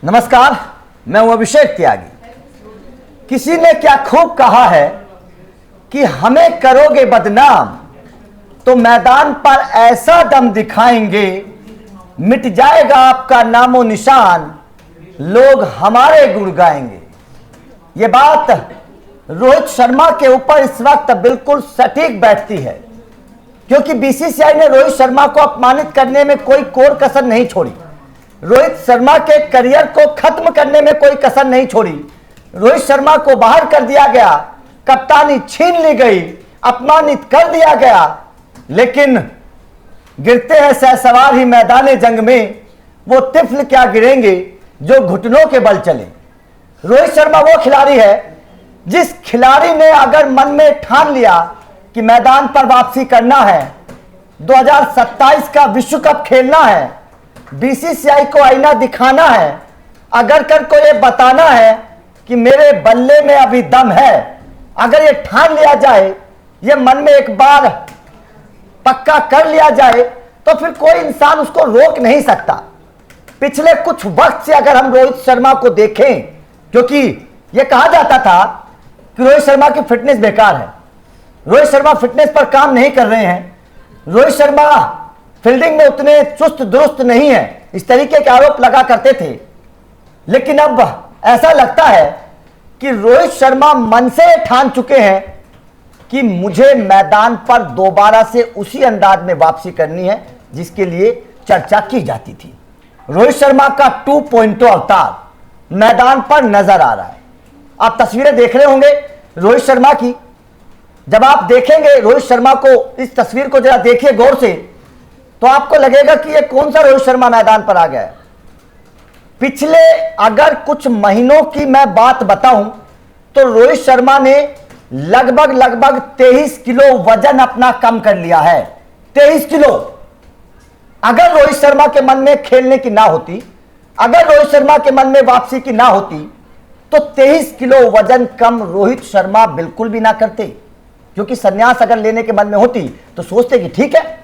नमस्कार, मैं हूं अभिषेक त्यागी। किसी ने क्या खूब कहा है कि हमें करोगे बदनाम तो मैदान पर ऐसा दम दिखाएंगे, मिट जाएगा आपका नामो निशान, लोग हमारे गुण गाएंगे। ये बात रोहित शर्मा के ऊपर इस वक्त बिल्कुल सटीक बैठती है, क्योंकि बीसीसीआई ने रोहित शर्मा को अपमानित करने में कोई कोर कसर नहीं छोड़ी। रोहित शर्मा के करियर को खत्म करने में कोई कसर नहीं छोड़ी। रोहित शर्मा को बाहर कर दिया गया, कप्तानी छीन ली गई, अपमानित कर दिया गया, लेकिन गिरते हैं सहसवार ही मैदाने जंग में, वो तिफल क्या गिरेंगे जो घुटनों के बल चले। रोहित शर्मा वो खिलाड़ी है जिस खिलाड़ी ने अगर मन में ठान लिया कि मैदान पर वापसी करना है, 2027 का विश्व कप खेलना है, बीसीसीआई को आईना दिखाना है, अगर कर को ये बताना है कि मेरे बल्ले में अभी दम है, अगर ये ठान लिया जाए, ये मन में एक बार पक्का कर लिया जाए, तो फिर कोई इंसान उसको रोक नहीं सकता। पिछले कुछ वक्त से अगर हम रोहित शर्मा को देखें, क्योंकि ये कहा जाता था कि रोहित शर्मा की फिटनेस बेकार है, रोहित शर्मा फिटनेस पर काम नहीं कर रहे हैं, रोहित शर्मा फील्डिंग में उतने चुस्त दुरुस्त नहीं है, इस तरीके के आरोप लगा करते थे। लेकिन अब ऐसा लगता है कि रोहित शर्मा मन से ठान चुके हैं कि मुझे मैदान पर दोबारा से उसी अंदाज में वापसी करनी है जिसके लिए चर्चा की जाती थी। रोहित शर्मा का 2.0 अवतार मैदान पर नजर आ रहा है। आप तस्वीरें देख रहे होंगे रोहित शर्मा की। जब आप देखेंगे रोहित शर्मा को, इस तस्वीर को जरा देखिए गौर से, तो आपको लगेगा कि ये कौन सा रोहित शर्मा मैदान पर आ गया है। पिछले अगर कुछ महीनों की मैं बात बताऊं तो रोहित शर्मा ने लगभग 23 किलो वजन अपना कम कर लिया है। 23 किलो। अगर रोहित शर्मा के मन में खेलने की ना होती, अगर रोहित शर्मा के मन में वापसी की ना होती, तो 23 किलो वजन कम रोहित शर्मा बिल्कुल भी ना करते, क्योंकि संन्यास अगर लेने के मन में होती तो सोचते कि ठीक है,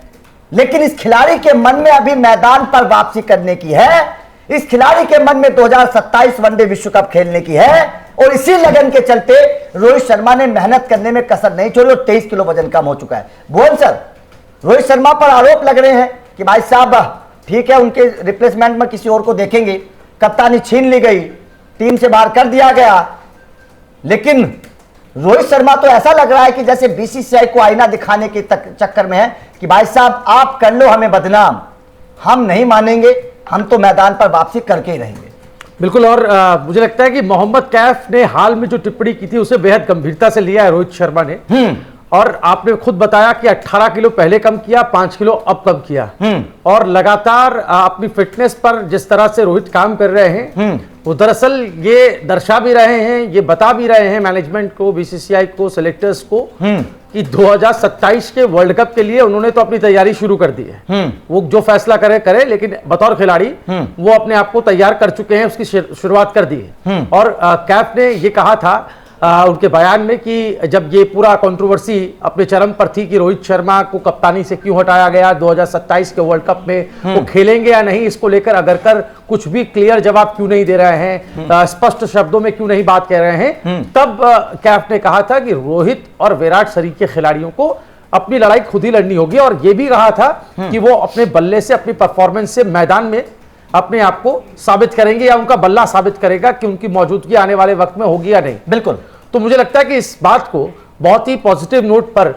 लेकिन इस खिलाड़ी के मन में अभी मैदान पर वापसी करने की है, इस खिलाड़ी के मन में 2027 वनडे विश्व कप खेलने की है, और इसी लगन के चलते रोहित शर्मा ने मेहनत करने में कसर नहीं छोड़ी और 23 किलो वजन कम हो चुका है। भुवन सर, रोहित शर्मा पर आरोप लग रहे हैं कि भाई साहब ठीक है, उनके रिप्लेसमेंट में किसी और को देखेंगे, कप्तानी छीन ली गई, टीम से बाहर कर दिया गया, लेकिन रोहित शर्मा तो ऐसा लग रहा है कि जैसे बीसीसीआई को आईना दिखाने के चक्कर में है कि भाई साहब आप कर लो हमें बदनाम, हम नहीं मानेंगे, हम तो मैदान पर वापसी करके ही रहेंगे। बिल्कुल। और मुझे लगता है कि मोहम्मद कैफ ने हाल में जो टिप्पणी की थी उसे बेहद गंभीरता से लिया है रोहित शर्मा ने। और आपने खुद बताया कि 18 किलो पहले कम किया, 5 किलो अब कम किया, और लगातार अपनी फिटनेस पर जिस तरह से रोहित काम कर रहे हैं, वो दरअसल ये दर्शा भी रहे हैं, ये बता भी रहे हैं मैनेजमेंट को, बीसीसीआई को, सेलेक्टर्स को, कि 2027 के वर्ल्ड कप के लिए उन्होंने तो अपनी तैयारी शुरू कर दी है। वो जो फैसला करे, लेकिन बतौर खिलाड़ी वो अपने आप को तैयार कर चुके हैं, उसकी शुरुआत कर दी है। और कैफ ने ये कहा था उनके बयान में कि जब ये पूरा कंट्रोवर्सी अपने चरम पर थी कि रोहित शर्मा को कप्तानी से क्यों हटाया गया, 2027 के वर्ल्ड कप में वो खेलेंगे या नहीं, इसको लेकर अगर कर कुछ भी क्लियर जवाब क्यों नहीं दे रहे हैं, स्पष्ट शब्दों में क्यों नहीं बात कह रहे हैं, तब कैफ ने कहा था कि रोहित और विराट सरीखे खिलाड़ियों को अपनी लड़ाई खुद ही लड़नी होगी। और ये भी कहा था कि वो अपने बल्ले से, अपनी परफॉर्मेंस से मैदान में अपने आप को साबित करेंगे, या उनका बल्ला साबित करेगा कि उनकी मौजूदगी आने वाले वक्त में होगी या नहीं। बिल्कुल। तो मुझे लगता है कि इस बात को बहुत ही पॉजिटिव नोट पर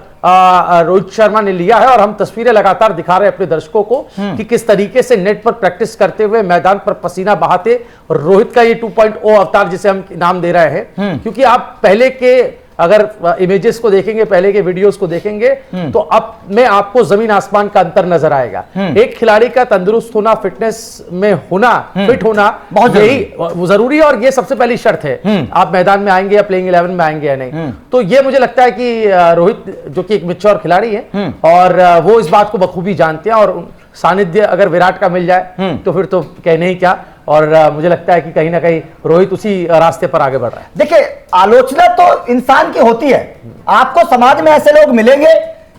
रोहित शर्मा ने लिया है, और हम तस्वीरें लगातार दिखा रहे हैं अपने दर्शकों को कि किस तरीके से नेट पर प्रैक्टिस करते हुए मैदान पर पसीना बहाते रोहित का ये 2.0 अवतार जिसे हम नाम दे रहे हैं। क्योंकि आप पहले के अगर इमेजेस को देखेंगे, पहले के वीडियोस को देखेंगे, तो अब में आपको जमीन आसमान का अंतर नजर आएगा। एक खिलाड़ी का तंदुरुस्त होना, फिटनेस में होना, फिट होना बहुत यही जरूरी है, और ये सबसे पहली शर्त है। आप मैदान में आएंगे या प्लेइंग 11 में आएंगे या नहीं। तो ये मुझे लगता है कि रोहित जो कि एक मैच्योर खिलाड़ी है, और वो इस बात को बखूबी जानते हैं, और सानिध्य अगर विराट का मिल जाए तो फिर तो कहने ही क्या। और मुझे लगता है कि कहीं ना कहीं रोहित उसी रास्ते पर आगे बढ़ रहा है। देखिए, आलोचना तो इंसान की होती है, आपको समाज में ऐसे लोग मिलेंगे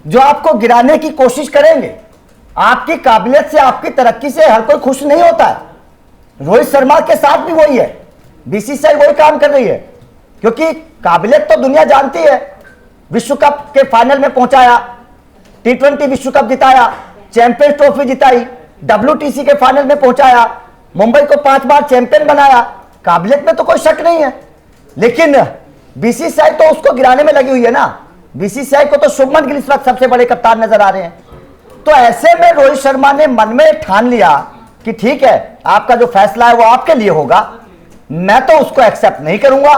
जो आपको गिराने की कोशिश करेंगे। आपकी काबिलियत से, आपकी तरक्की से हर कोई खुश नहीं होता है। रोहित शर्मा के साथ भी वही है, बीसीसीआई वही काम कर रही है, क्योंकि काबिलियत तो दुनिया जानती है। विश्व कप के फाइनल में पहुंचाया, T20 विश्व कप जिताया, चैंपियंस ट्रॉफी जिताई, WTC के फाइनल में पहुंचाया, मुंबई को 5 बार चैंपियन बनाया। काबिलियत में तो कोई शक नहीं है, लेकिन बीसीसीआई तो उसको गिराने में लगी हुई है ना। बीसीसीआई को तो शुभमन गिल इस वक्त सबसे बड़े कप्तान नजर आ रहे हैं। तो ऐसे में रोहित शर्मा ने मन में ठान लिया कि ठीक है, आपका जो फैसला है वो आपके लिए होगा, मैं तो उसको एक्सेप्ट नहीं करूंगा,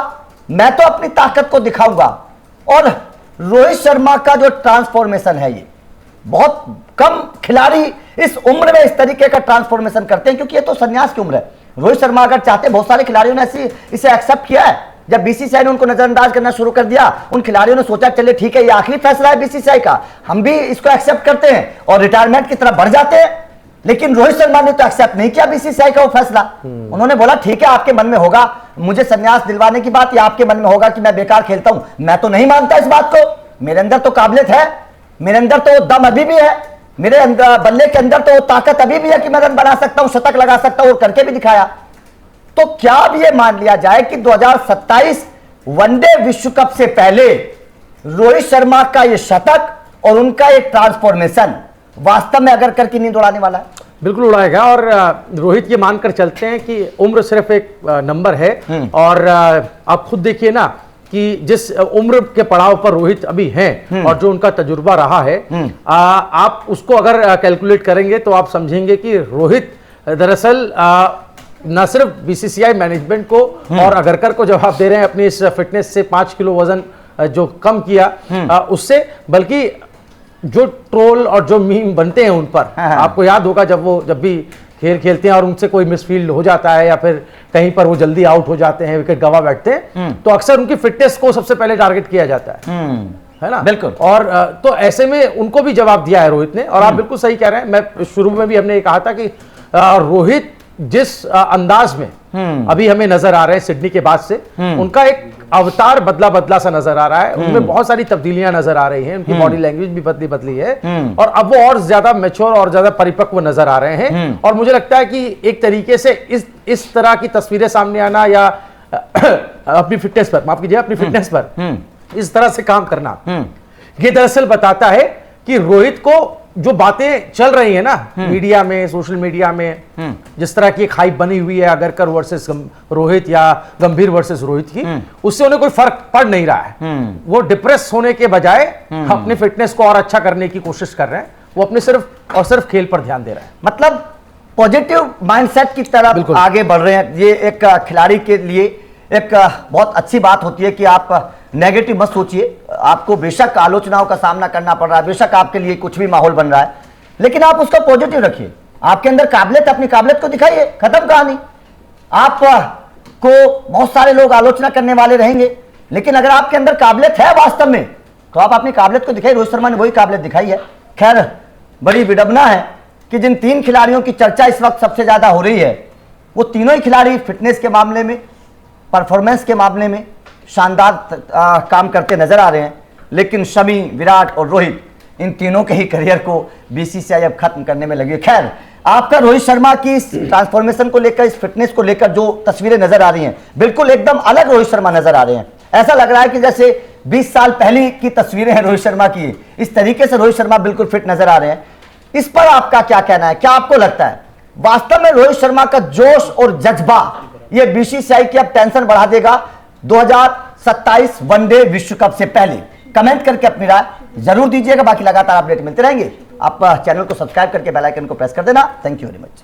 मैं तो अपनी ताकत को दिखाऊंगा। और रोहित शर्मा का जो ट्रांसफॉर्मेशन है, ये बहुत कम खिलाड़ी इस उम्र में इस तरीके का ट्रांसफॉर्मेशन करते हैं, क्योंकि ये तो संन्यास की उम्र है। रोहित शर्मा अगर चाहते, बहुत सारे खिलाड़ियों ने इसे एक्सेप्ट किया है। जब बीसीसीआई ने उनको नजरअंदाज करना शुरू कर दिया, उन खिलाड़ियों ने सोचा चलिए ठीक है, ये आखिरी फैसला है बीसीसीआई का, हम भी इसको एक्सेप्ट करते हैं और रिटायरमेंट की तरफ बढ़ जाते हैं। लेकिन रोहित शर्मा ने तो एक्सेप्ट नहीं किया बीसीसीआई का वो फैसला। उन्होंने बोला ठीक है, आपके मन में होगा मुझे संन्यास दिलवाने की बात, या आपके मन में होगा कि मैं बेकार खेलता हूं, मैं तो नहीं मानता इस बात को। मेरे अंदर तो काबिलियत है, मेरे अंदर तो दम अभी भी है, मेरे अंदर बल्ले के अंदर तो ताकत अभी भी है कि मैं रन बना सकता हूं, शतक लगा सकता हूं, और करके भी दिखाया। तो क्या अब यह मान लिया जाए कि 2027 वनडे विश्व कप से पहले रोहित शर्मा का यह शतक और उनका एक ट्रांसफॉर्मेशन वास्तव में अगर करके नींद उड़ाने वाला है? बिल्कुल उड़ाएगा। और रोहित ये मानकर चलते हैं कि उम्र सिर्फ एक नंबर है, और आप खुद देखिए ना कि जिस उम्र के पड़ाव पर रोहित अभी हैं और जो उनका तजुर्बा रहा है, आप उसको अगर कैलकुलेट करेंगे तो आप समझेंगे कि रोहित दरअसल न सिर्फ बीसीसीआई मैनेजमेंट को और अगरकर को जवाब दे रहे हैं अपनी इस फिटनेस से 5 किलो वजन जो कम किया उससे, बल्कि जो ट्रोल और जो मीम बनते हैं उन पर, आपको याद होगा जब भी खेल खेलते हैं और उनसे कोई मिसफील्ड हो जाता है या फिर कहीं पर वो जल्दी आउट हो जाते हैं, विकेट गंवा बैठते हैं, तो अक्सर उनकी फिटनेस को सबसे पहले टारगेट किया जाता है ना? बिल्कुल। और तो ऐसे में उनको भी जवाब दिया है रोहित ने। और आप बिल्कुल सही कह रहे हैं, मैं शुरू में भी हमने कहा था कि रोहित जिस अंदाज में अभी हमें नजर आ रहे हैं सिडनी के बाद से, उनका एक अवतार बदला बदला सा नजर आ रहा है, उनमें बहुत सारी तब्दीलियां नजर आ रही हैं, उनकी बॉडी लैंग्वेज भी बदली बदली है, और अब वो और ज्यादा मैच्योर और ज्यादा परिपक्व नजर आ रहे हैं। और मुझे लगता है कि एक तरीके से इस तरह की तस्वीरें सामने आना या अपनी फिटनेस पर, माफ कीजिए, अपनी फिटनेस पर इस तरह से काम करना, ये दरअसल बताता है कि रोहित को जो बातें चल रही है ना मीडिया में, सोशल मीडिया में, जिस तरह की एक हाइप बनी हुई है अगरकर वर्सेस रोहित या गंभीर वर्सेस रोहित की, उससे उन्हें कोई फर्क पड़ नहीं रहा है। वो डिप्रेस होने के बजाय अपनी फिटनेस को और अच्छा करने की कोशिश कर रहे हैं। वो अपने सिर्फ और सिर्फ खेल पर ध्यान दे रहे हैं, मतलब पॉजिटिव माइंडसेट की तरफ आगे बढ़ रहे हैं। ये एक खिलाड़ी के लिए एक बहुत अच्छी बात होती है कि आप नेगेटिव मत सोचिए। आपको बेशक आलोचनाओं का सामना करना पड़ रहा है, बेशक आपके लिए कुछ भी माहौल बन रहा है, लेकिन आप उसका पॉजिटिव रखिए। आपके अंदर काबिलियत, अपनी काबिलियत को दिखाइए, खत्म कहानी। आप को बहुत सारे लोग आलोचना करने वाले रहेंगे, लेकिन अगर आपके अंदर काबिलियत है वास्तव में, तो आप अपनी काबिलियत को दिखाइए। रोहित शर्मा ने वही काबिलियत दिखाई है। खैर, बड़ी विडंबना है कि जिन 3 खिलाड़ियों की चर्चा इस वक्त सबसे ज्यादा हो रही है, वो तीनों ही खिलाड़ी फिटनेस के मामले में, परफॉर्मेंस के मामले में शानदार काम करते नजर आ रहे हैं, लेकिन शमी, विराट और रोहित, इन तीनों के ही करियर को बीसीसीआई अब खत्म करने में लगी है। खैर, आपका रोहित शर्मा की इस ट्रांसफॉर्मेशन को लेकर, इस फिटनेस को लेकर जो तस्वीरें नजर आ रही हैं, बिल्कुल एकदम अलग रोहित शर्मा नजर आ रहे हैं। ऐसा लग रहा है कि जैसे 20 साल पहले की तस्वीरें हैं रोहित शर्मा की। इस तरीके से रोहित शर्मा बिल्कुल फिट नजर आ रहे हैं। इस पर आपका क्या कहना है? क्या आपको लगता है वास्तव में रोहित शर्मा का जोश और जज्बा ये बीसीसीआई की अब टेंशन बढ़ा देगा 2027 वनडे विश्व कप से पहले? कमेंट करके अपनी राय जरूर दीजिएगा। बाकी लगातार अपडेट मिलते रहेंगे। आप चैनल को सब्सक्राइब करके बेल आइकन को प्रेस कर देना। Thank you very much.